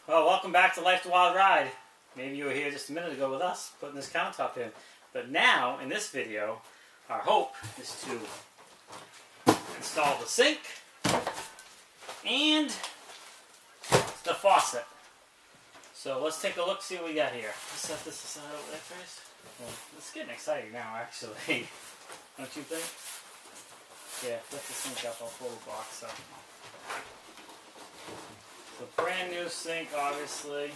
Well, welcome back to Life the Wild Ride. Maybe you were here just a minute ago with us putting this countertop in. But now, in this video, our hope is to install the sink and the faucet. So let's take a look, see what we got here. Let's set this aside over there first. Well, it's getting exciting now, actually. Don't you think? Yeah, lift the sink up, I'll pull the box up. The brand new sink, obviously.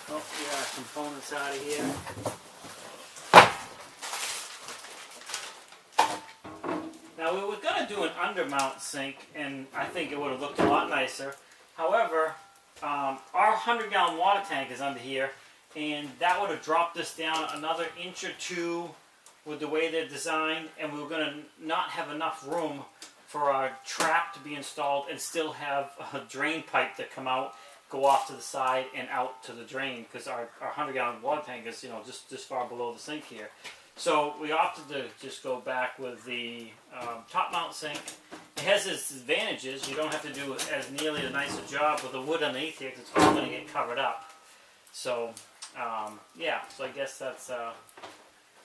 Oh, we got our components out of here. Now we were going to do an undermount sink, and I think it would have looked a lot nicer. However, our 100-gallon water tank is under here, and that would have dropped this down another inch or two with the way they're designed, and we were going to not have enough room for our trap to be installed and still have a drain pipe that come out, go off to the side and out to the drain, because our 100-gallon water tank is, you know, just far below the sink here. So we opted to just go back with the top mount sink. It has its advantages. You don't have to do as nearly a nicer job with the wood underneath here, because it's all going to get covered up. So yeah, so I guess that's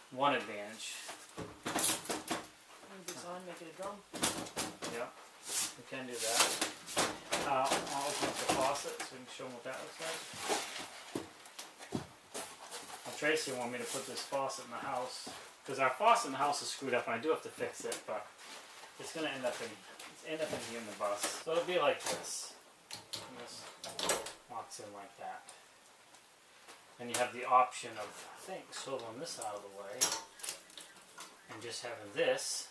one advantage. Make it a drum. Yeah, we can do that. I'll open up the faucet so we can show them what that looks like. Well, Tracy wanted me to put this faucet in the house because our faucet in the house is screwed up, and I do have to fix it, but it's going to end up in here in the bus. So it'll be like this. And this locks in like that. And you have the option of, I think, swiveling this out of the way and just having this.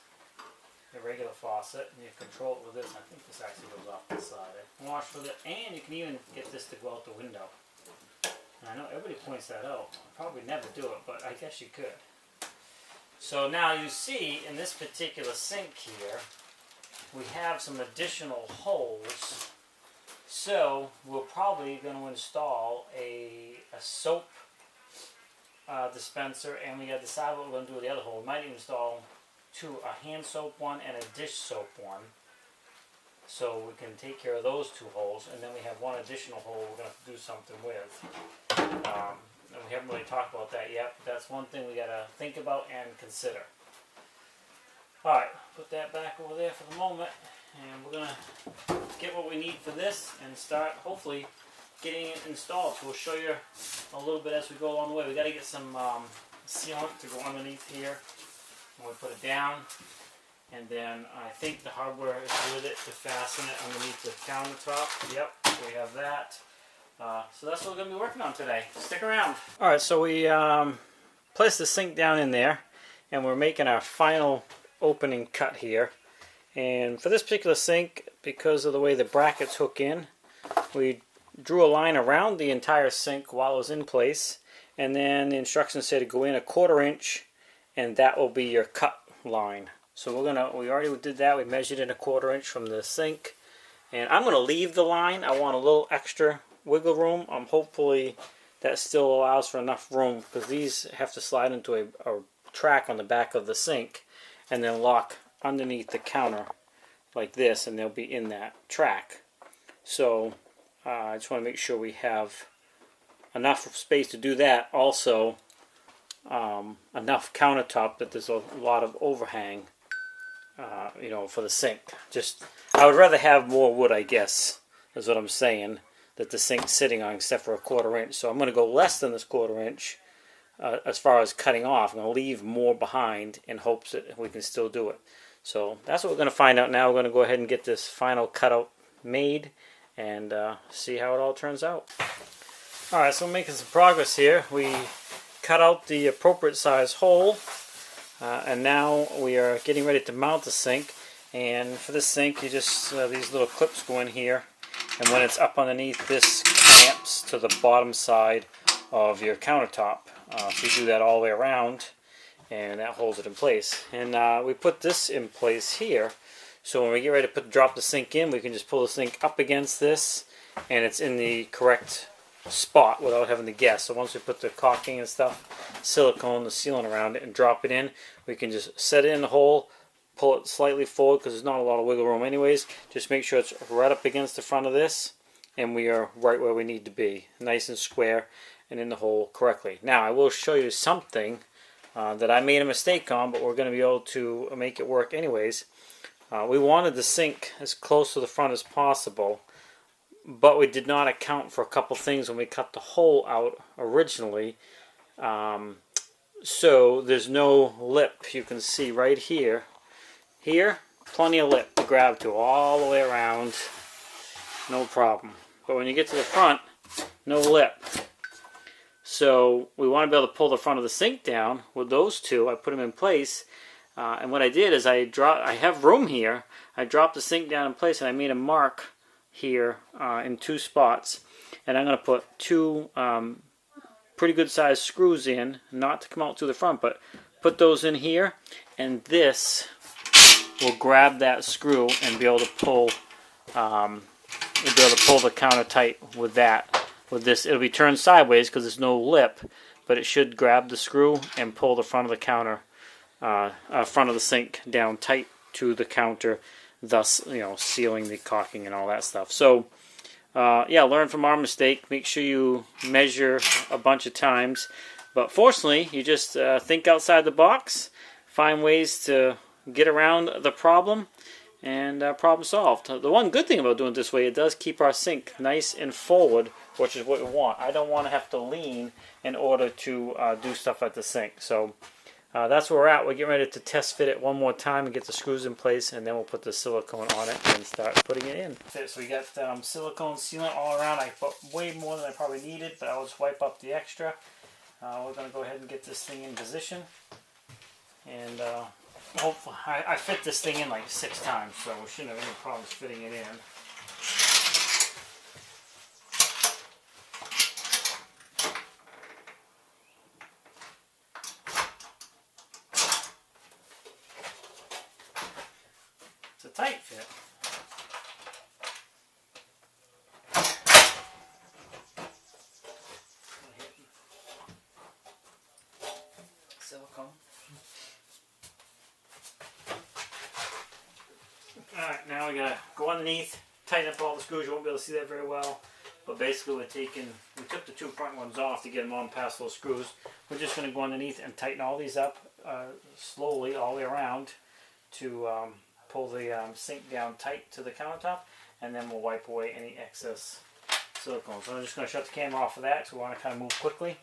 A regular faucet, and you control it with this. I think this actually goes off the side. Wash with it, and you can even get this to go out the window. And I know everybody points that out. I'll probably never do it, but I guess you could. So now you see in this particular sink here, we have some additional holes. So we're probably going to install a soap dispenser, and we got to decide what we're going to do with the other hole. We might even install a hand soap one and a dish soap one, so we can take care of those two holes, and then we have one additional hole we're going to have to do something with. And we haven't really talked about that yet, but that's one thing we got to think about and consider. Alright, put that back over there for the moment, and we're going to get what we need for this and start hopefully getting it installed. So we'll show you a little bit as we go along the way. We got to get some sealant to go underneath here. And we put it down, and then I think the hardware is with it to fasten it underneath the countertop. Yep, we have that. So that's what we're going to be working on today. Stick around. Alright, so we placed the sink down in there, and we're making our final opening cut here. And for this particular sink, because of the way the brackets hook in, we drew a line around the entire sink while it was in place, and then the instructions said to go in 1/4 inch, and that will be your cut line. So we already did that. We measured in 1/4 inch from the sink, and I'm gonna leave the line. I want a little extra wiggle room. Hopefully that still allows for enough room, because these have to slide into a track on the back of the sink and then lock underneath the counter like this, and they'll be in that track. So I just want to make sure we have enough space to do that. Also, enough countertop that there's a lot of overhang, you know, for the sink. I would rather have more wood, I guess, is what I'm saying, that the sink's sitting on, except for 1/4 inch. So I'm going to go less than this 1/4 inch as far as cutting off. I'm going to leave more behind in hopes that we can still do it. So that's what we're going to find out now. We're going to go ahead and get this final cutout made and see how it all turns out. Alright, so we're making some progress here. We cut out the appropriate size hole, and now we are getting ready to mount the sink. And for this sink, you just these little clips go in here, and when it's up underneath, this clamps to the bottom side of your countertop. So you do that all the way around, and that holds it in place. And we put this in place here, so when we get ready to drop the sink in, we can just pull the sink up against this, and it's in the correct spot without having to guess. So once we put the caulking and stuff, silicone, the sealant around it, and drop it in, we can just set it in the hole, pull it slightly forward because there's not a lot of wiggle room anyways. Just make sure it's right up against the front of this, and we are right where we need to be, nice and square and in the hole correctly. Now I will show you something that I made a mistake on, but we're going to be able to make it work anyways. We wanted the sink as close to the front as possible, but we did not account for a couple things when we cut the hole out originally. So there's no lip. You can see right here. Here, plenty of lip to grab to all the way around. No problem. But when you get to the front, no lip. So we want to be able to pull the front of the sink down with those two. I put them in place. And what I did is I have room here. I dropped the sink down in place and I made a mark here in two spots. And I'm going to put two pretty good sized screws in, not to come out to the front, but put those in here. And this will grab that screw and be able to pull the counter tight with that. With this, it'll be turned sideways because there's no lip, but it should grab the screw and pull the front of the counter, front of the sink down tight to the counter, thus, sealing the caulking and all that stuff. So, yeah, learn from our mistake. Make sure you measure a bunch of times. But fortunately, you just think outside the box, find ways to get around the problem, and problem solved. The one good thing about doing it this way, it does keep our sink nice and forward, which is what we want. I don't want to have to lean in order to do stuff at the sink. So that's where we're at. We're getting ready to test fit it one more time and get the screws in place, and then we'll put the silicone on it and start putting it in. So we got silicone sealant all around. I put way more than I probably needed, but I'll just wipe up the extra. We're going to go ahead and get this thing in position. And hopefully, I fit this thing in like 6 times, so we shouldn't have any problems fitting it in. It's a tight fit. Silicone. Alright, now we gotta go underneath, tighten up all the screws. You won't be able to see that very well, but basically we took the 2 front ones off to get them on past those screws. We're just gonna go underneath and tighten all these up slowly all the way around to pull the sink down tight to the countertop, and then we'll wipe away any excess silicone. So I'm just gonna shut the camera off for that because we want to kind of move quickly.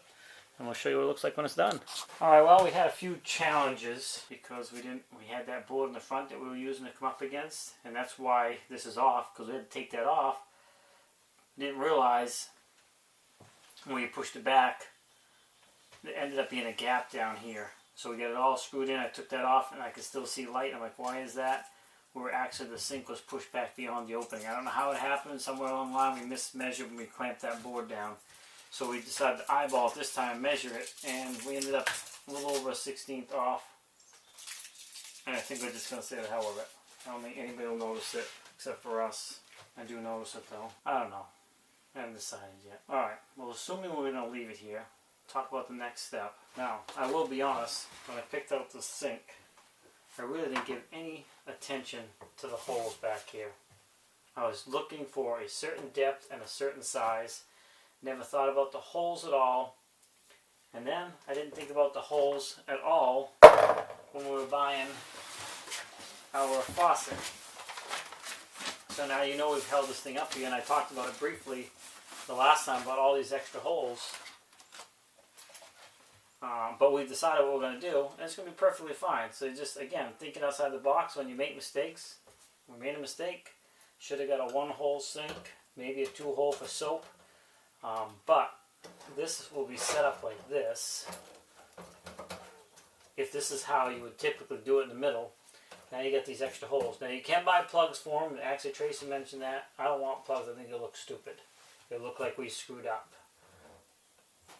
And we'll show you what it looks like when it's done. Alright, well, we had a few challenges because we had that board in the front that we were using to come up against, and that's why this is off, because we had to take that off. Didn't realize when we pushed it back, there ended up being a gap down here. So we got it all screwed in. I took that off and I could still see light. I'm like, why is that? Where actually the sink was pushed back beyond the opening. I don't know how it happened. Somewhere along the line we mismeasured when we clamped that board down. So we decided to eyeball it this time, measure it, and we ended up a little over a 1/16 off. And I think we're just going to say the hell with it. I don't think anybody will notice it, except for us. I do notice it though. I don't know. I haven't decided yet. Alright, well, assuming we're going to leave it here, talk about the next step. Now, I will be honest, when I picked out the sink, I really didn't give any attention to the holes back here. I was looking for a certain depth and a certain size. Never thought about the holes at all. And then I didn't think about the holes at all when we were buying our faucet. So now you know we've held this thing up here, and I talked about it briefly the last time about all these extra holes. But we decided what we're going to do, and it's going to be perfectly fine. So just, again, thinking outside the box when you make mistakes. We made a mistake. Should have got a 1-hole sink, maybe a 2-hole for soap. But this will be set up like this. If this is how you would typically do it in the middle, now you get these extra holes. Now you can buy plugs for them. Actually, Tracy mentioned that. I don't want plugs. I think it'll look stupid. It'll look like we screwed up.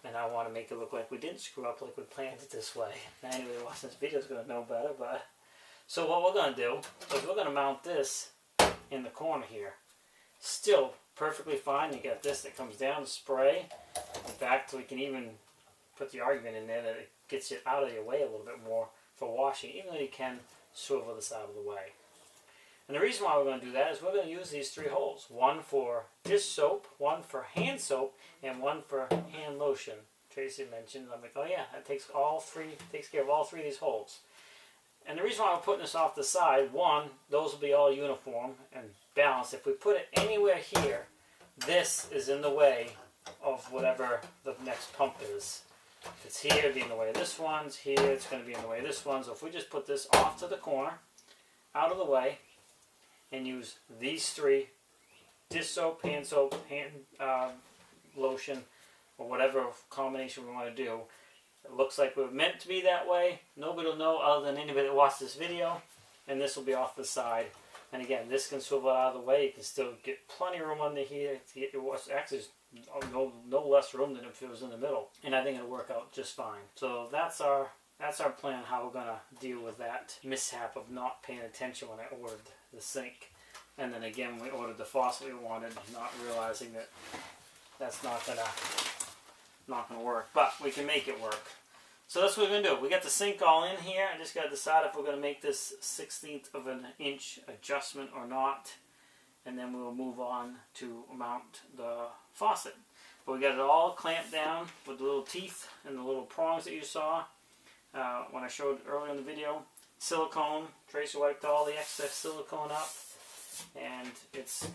And I want to make it look like we didn't screw up, like we planned it this way. Now anybody watching this video is going to know better. But so what we're going to do is we're going to mount this in the corner here. Still perfectly fine. You got this that comes down, spray. In fact, we can even put the argument in there that it gets it out of your way a little bit more for washing, even though you can swivel this out of the way. And the reason why we're going to do that is we're going to use these 3 holes. One for dish soap, one for hand soap, and one for hand lotion. Tracy mentioned, I'm like, oh yeah, that takes care of all 3 of these holes. And the reason why we're putting this off the side, one, those will be all uniform and balanced. If we put it anywhere here, this is in the way of whatever the next pump is. If it's here, it'll be in the way of this one's. Here, it's going to be in the way of this one. So if we just put this off to the corner, out of the way, and use these 3, dish soap, hand lotion, or whatever combination we want to do. It looks like we're meant to be that way. Nobody will know other than anybody that watched this video. And this will be off the side. And again, this can swivel out of the way. You can still get plenty of room under here to get your wash. Actually, no less room than if it was in the middle. And I think it'll work out just fine. So that's our plan, how we're going to deal with that mishap of not paying attention when I ordered the sink. And then again, we ordered the faucet we wanted, not realizing that that's not gonna work. But we can make it work. So that's what we're going to do. We got the sink all in here. I just got to decide if we're going to make this 1/16 of an inch adjustment or not. And then we'll move on to mount the faucet. But we got it all clamped down with the little teeth and the little prongs that you saw when I showed earlier in the video. Silicone. Tracy wiped all the excess silicone up. And it's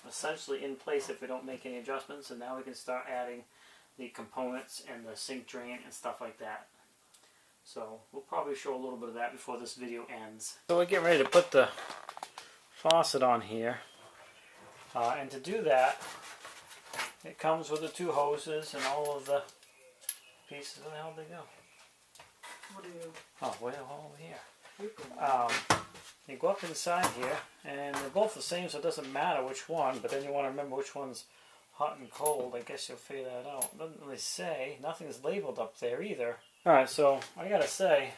essentially in place if we don't make any adjustments. And now we can start adding the components and the sink drain and stuff like that. So we'll probably show a little bit of that before this video ends. So we're getting ready to put the faucet on here. And to do that, it comes with the 2 hoses and all of the pieces. Where the hell did they go? What are you? Oh, way over here. You go up inside here, and they're both the same, so it doesn't matter which one, but then you want to remember which one's hot and cold. I guess you'll figure that out. It doesn't really say. Nothing's labeled up there either. Alright, so I gotta say,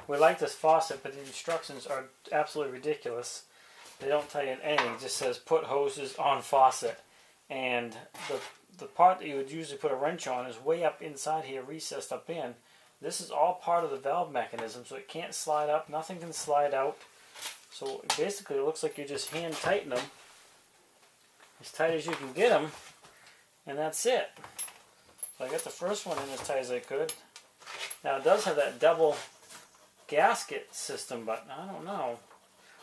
we like this faucet, but the instructions are absolutely ridiculous. They don't tell you anything. It just says put hoses on faucet. And the part that you would usually put a wrench on is way up inside here, recessed up in. This is all part of the valve mechanism, so it can't slide up. Nothing can slide out. So basically it looks like you just hand tighten them as tight as you can get them, and that's it. So I got the first one in as tight as I could. Now it does have that double gasket system, but I don't know.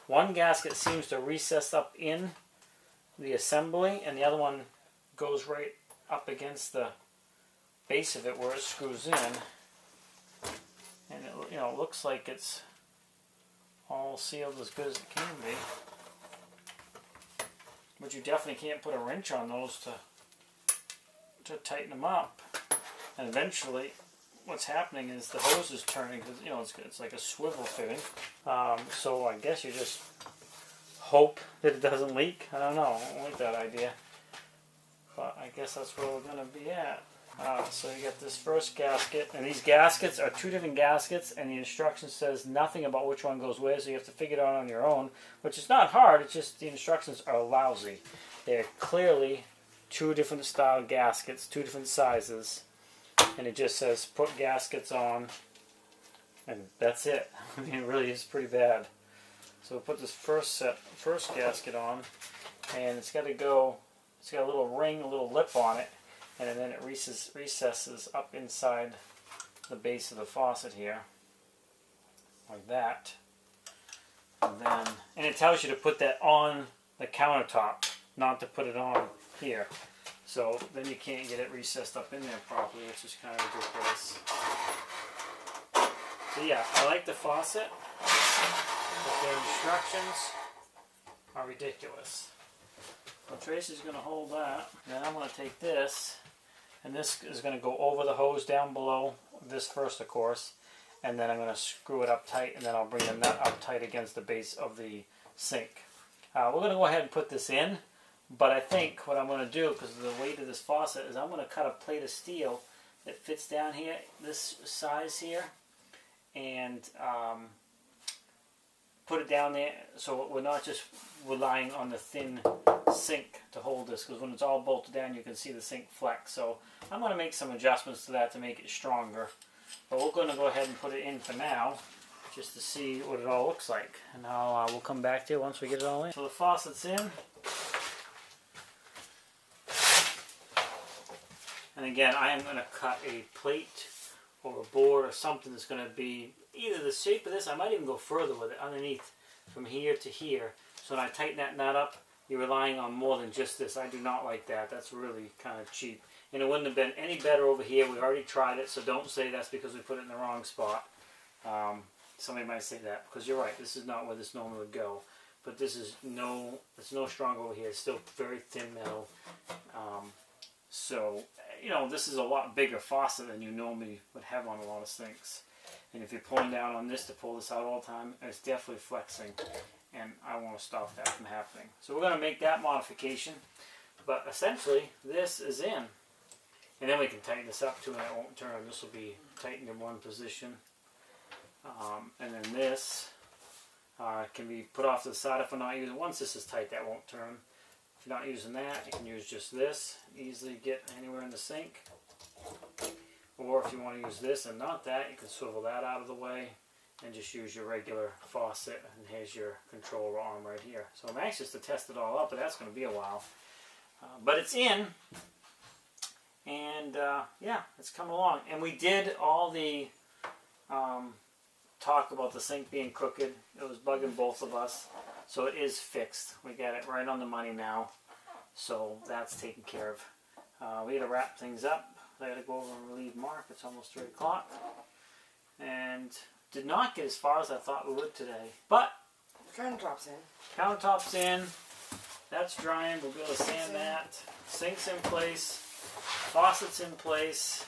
One gasket seems to recess up in the assembly, and the other one goes right up against the base of it where it screws in. And it looks like it's all sealed as good as it can be. But you definitely can't put a wrench on those to tighten them up. And eventually, what's happening is the hose is turning, because it's like a swivel fitting. So I guess you just hope that it doesn't leak. I don't know. I don't like that idea. But I guess that's where we're going to be at. So you get this first gasket, and these gaskets are 2 different gaskets, and the instruction says nothing about which one goes where, so you have to figure it out on your own, which is not hard. It's just the instructions are lousy. They're clearly 2 different style gaskets, 2 different sizes, and it just says put gaskets on, and that's it. I mean, it really is pretty bad. So we'll put this first gasket on, and it's got a little ring, a little lip on it. And then it recesses up inside the base of the faucet here, like that. And it tells you to put that on the countertop, not to put it on here. So then you can't get it recessed up in there properly, which is kind of ridiculous. So yeah, I like the faucet, but their instructions are ridiculous. So Tracy's going to hold that. Then I'm going to take this, and this is going to go over the hose down below this first, of course, and then I'm going to screw it up tight, and then I'll bring the nut up tight against the base of the sink. We're going to go ahead and put this in, but I think what I'm going to do, because of the weight of this faucet, is I'm going to cut a plate of steel that fits down here, this size here, and put it down there so we're not just relying on the thin sink to hold this, because when it's all bolted down you can see the sink flex. So I'm going to make some adjustments to that to make it stronger, but we're going to go ahead and put it in for now, just to see what it all looks like. And now we'll come back to it once we get it all in. So the faucet's in. And again, I am going to cut a plate or a board or something that's going to be either the shape of this. I might even go further with it underneath from here to here. So when I tighten that nut up, you're relying on more than just this. I do not like that. That's really kind of cheap. And it wouldn't have been any better over here. We already tried it, so don't say that's because we put it in the wrong spot. Somebody might say that, because you're right. This is not where this normally would go. But this is it's no stronger over here. It's still very thin metal. So, you know, this is a lot bigger faucet than you normally would have on a lot of sinks. And if you're pulling down on this to pull this out all the time, it's definitely flexing. And I want to stop that from happening. So we're going to make that modification. But essentially, this is in. And then we can tighten this up too, and it won't turn. This will be tightened in one position. And then this can be put off to the side if we're not using. Once this is tight, that won't turn. If you're not using that, you can use just this. Easily get anywhere in the sink. Or if you want to use this and not that, you can swivel that out of the way and just use your regular faucet. And here's your control arm right here. So I'm anxious to test it all up, but that's going to be a while. But it's in. And yeah, it's coming along. And we did all the talk about the sink being crooked. It was bugging both of us. So it is fixed. We got it right on the money now. So that's taken care of. We got to wrap things up. I got to go over and relieve Mark. It's almost 3 o'clock. And did not get as far as I thought we would today. But Countertop's in. Countertop's in. That's drying. We'll be able to sand that. Sink's in place. Faucet's in place.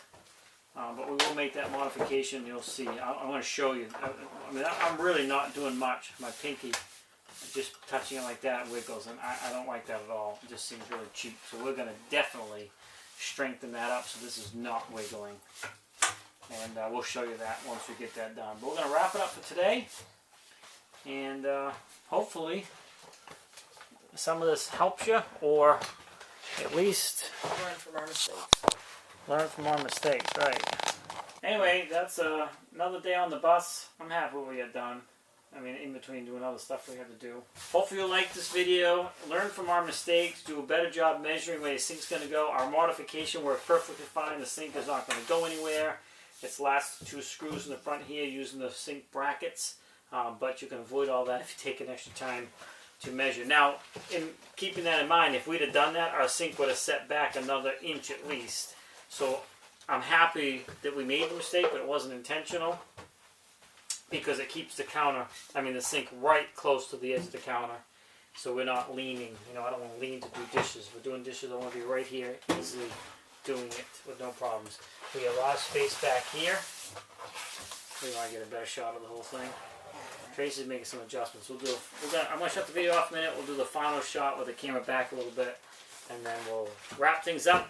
But we will make that modification. You'll see. I'm going to show you. I mean, I'm really not doing much. My pinky, just touching it like that, wiggles. And I don't like that at all. It just seems really cheap. So we're going to definitely strengthen that up so this is not wiggling. And we'll show you that once we get that done. But we're going to wrap it up for today. And hopefully some of this helps you, or at least Learn from our mistakes. Learn from our mistakes, right. Anyway, that's another day on the bus. I'm happy with what we got done. I mean, in between doing other stuff we had to do. Hopefully you'll like this video. Learn from our mistakes. Do a better job measuring where your sink's going to go. Our modification worked perfectly fine. The sink is not going to go anywhere. It's the last 2 screws in the front here using the sink brackets. But you can avoid all that if you take an extra time to measure. Now, in keeping that in mind, if we'd have done that, our sink would have set back another inch at least. So I'm happy that we made the mistake, but it wasn't intentional, because it keeps the the sink right close to the edge of the counter. So we're not leaning. You know, I don't want to lean to do dishes. If we're doing dishes, I want to be right here, easily doing it with no problems. We have a lot of space back here. We want to get a better shot of the whole thing. Tracy's making some adjustments. I'm going to shut the video off a minute. We'll do the final shot with the camera back a little bit, and then we'll wrap things up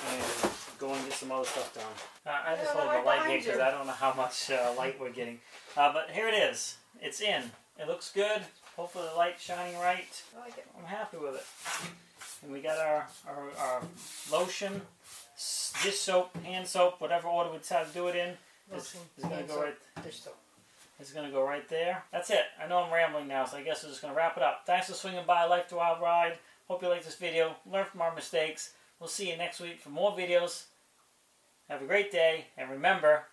and go and get some other stuff done. I just hold the light here because I don't know how much light we're getting. But here it is. It's in. It looks good. Hopefully the light's shining right. I like it. I'm happy with it. And we got our lotion, dish soap, hand soap, whatever order we decide to do it in. It's going to go right. Dish soap. It's going to go right there. That's it. I know I'm rambling now, so I guess we're just going to wrap it up. Thanks for swinging by Life to Wild Ride. Hope you like this video. Learn from our mistakes. We'll see you next week for more videos. Have a great day. And remember,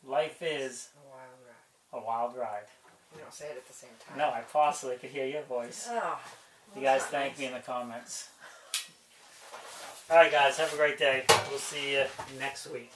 life is A wild ride. a wild ride. You don't say it at the same time. No, I possibly could hear your voice. Oh, well, You guys that's not thank nice. me in the comments. Alright guys, have a great day. We'll see you next week.